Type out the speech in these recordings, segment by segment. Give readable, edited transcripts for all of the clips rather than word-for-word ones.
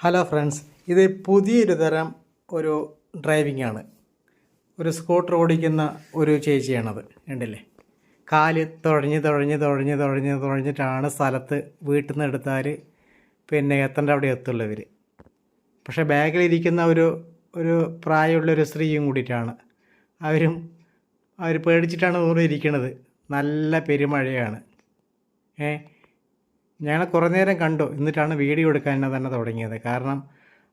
Hello friends, ഇത് പുതിയൊരു തരം ഒരു ഡ്രൈവിംഗ് ആണ്. ഒരു സ്കൂട്ടർ ഓടിക്കുന്ന ഒരു ചേച്ചിയാണത്. കണ്ടില്ലേ, കാല് തുഴഞ്ഞിട്ടാണ് സ്ഥലത്ത് വീട്ടിൽ നിന്ന് എടുത്താൽ പിന്നെ എത്തേണ്ട അവിടെ എത്തുള്ളൂ ഇവർ. പക്ഷേ ബാഗിലിരിക്കുന്ന ഒരു പ്രായമുള്ളൊരു സ്ത്രീയും കൂടിയിട്ടാണ്. അവർ പേടിച്ചിട്ടാണ് ഇരിക്കുന്നത്. നല്ല പെരുമഴയാണ്. ഞങ്ങൾ കുറേ നേരം കണ്ടു, എന്നിട്ടാണ് വീഡിയോ എടുക്കാൻ തന്നെ തുടങ്ങിയത്. കാരണം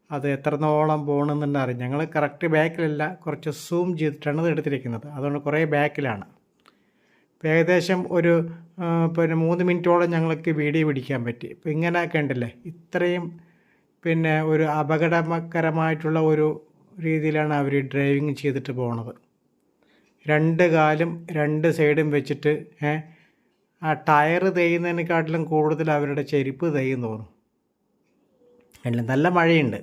അത് എത്രത്തോളം പോകണമെന്നുണ്ട് അറിയാം. ഞങ്ങൾ കറക്റ്റ് ബാക്കിലല്ല, കുറച്ച് സൂം ചെയ്തിട്ടാണ് ഇത് എടുത്തിരിക്കുന്നത്. അതുകൊണ്ട് കുറേ ബാക്കിലാണ്. ഏകദേശം ഒരു 3 മിനിറ്റോളം ഞങ്ങൾക്ക് വീഡിയോ പിടിക്കാൻ പറ്റി. ഇപ്പോൾ ഇങ്ങനെയൊക്കെ ഉണ്ടല്ലേ, ഇത്രയും ഒരു അപകടകരമായിട്ടുള്ള ഒരു രീതിയിലാണ് അവർ ഡ്രൈവിങ് ചെയ്തിട്ട് പോകുന്നത്. 2 കാലും 2 സൈഡും വെച്ചിട്ട് ആ ടയർ തേയുന്നതിനെക്കാട്ടിലും കൂടുതൽ അവരുടെ ചെരുപ്പ് തേയും തോന്നും. അല്ല, നല്ല മഴയുണ്ട്.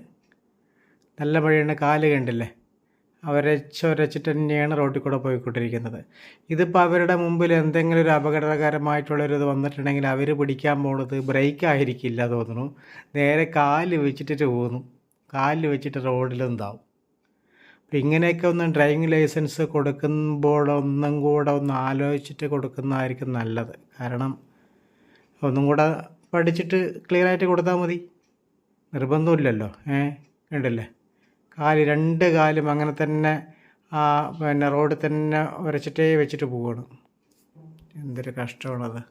കാല് കണ്ടില്ലേ, അവരച്ചിട്ട് തന്നെയാണ് റോഡിൽ കൂടെ പോയിക്കൊണ്ടിരിക്കുന്നത്. ഇതിപ്പോൾ അവരുടെ മുമ്പിൽ എന്തെങ്കിലും ഒരു അപകടകരമായിട്ടുള്ളൊരിത് വന്നിട്ടുണ്ടെങ്കിൽ അവർ പിടിക്കാൻ പോകുന്നത് ബ്രേക്ക് ആയിരിക്കില്ല തോന്നുന്നു. നേരെ കാല് വെച്ചിട്ട് പോകുന്നു. കാലിൽ വെച്ചിട്ട് റോഡിലെന്താവും. അപ്പം ഇങ്ങനെയൊക്കെ ഒന്ന് ഡ്രൈവിംഗ് ലൈസൻസ് കൊടുക്കുമ്പോൾ ഒന്നും കൂടെ ഒന്ന് ആലോചിച്ചിട്ട് കൊടുക്കുന്നതായിരിക്കും നല്ലത്. കാരണം ഒന്നും കൂടെ പഠിച്ചിട്ട് ക്ലിയറായിട്ട് കൊടുത്താൽ മതി. നിർബന്ധമില്ലല്ലോ. കണ്ടില്ലേ, 2 കാലും അങ്ങനെ തന്നെ റോഡിൽ തന്നെ ഉരച്ചിട്ടേ വെച്ചിട്ട് പോവുകയാണ്. എന്തൊരു കഷ്ടമാണത്.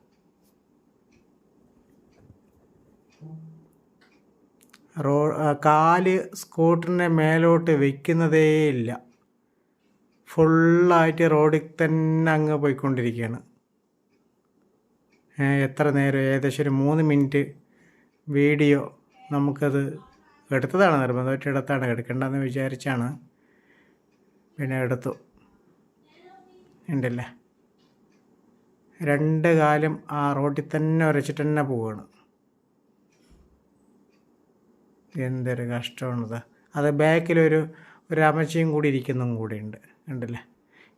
കാല് സ്കൂട്ടറിനെ മേലോട്ട് വയ്ക്കുന്നതേ ഇല്ല. ഫുള്ളായിട്ട് റോഡിൽ തന്നെ അങ്ങ് പോയിക്കൊണ്ടിരിക്കുകയാണ്. എത്ര നേരം, ഏകദേശം ഒരു 3 മിനിറ്റ് വീഡിയോ നമുക്കത് എടുത്തതാണ്. നിർബന്ധമായിട്ട് എടുത്താണ്, എടുക്കേണ്ടതെന്ന് വിചാരിച്ചാണ് എടുത്തു. ഉണ്ടല്ലേ, 2 കാലും ആ റോഡിൽ തന്നെ ഉരച്ചിട്ട് തന്നെ പോവുകയാണ്. എന്തൊരു കഷ്ടമാണത്. അത് ബാക്കിലൊരു അമ്മച്ചിയും കൂടി ഇരിക്കുന്നതും കൂടിയുണ്ട്. കണ്ടില്ലേ,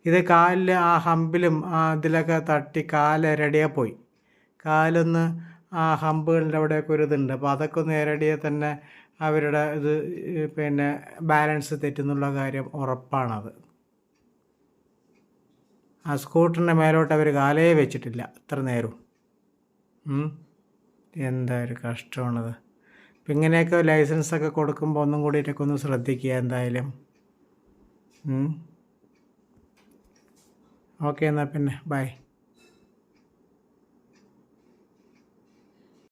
ഇത് കാലിൽ ആ ഹമ്പിലും ഇതിലൊക്കെ തട്ടി കാലെരടിയാൽ പോയി. കാലൊന്ന് ആ ഹമ്പുകളുടെ അവിടെയൊക്കെ ഒരു ഇതുണ്ട്. അപ്പോൾ അതൊക്കെ ഒന്ന് എരടിയാൽ തന്നെ അവരുടെ ഇത് ബാലൻസ് തെറ്റുന്നുള്ള കാര്യം ഉറപ്പാണത്. ആ സ്കൂട്ടറിൻ്റെ മേലോട്ട് അവർ കാലേ വെച്ചിട്ടില്ല ഇത്ര നേരവും. എന്താ ഒരു കഷ്ടമാണത്. അപ്പം ഇങ്ങനെയൊക്കെ ലൈസൻസൊക്കെ കൊടുക്കുമ്പോൾ ഒന്നും കൂടിയിട്ടൊക്കെ ഒന്ന് ശ്രദ്ധിക്കുക എന്തായാലും. ഓക്കെ, എന്നാൽ ബൈ.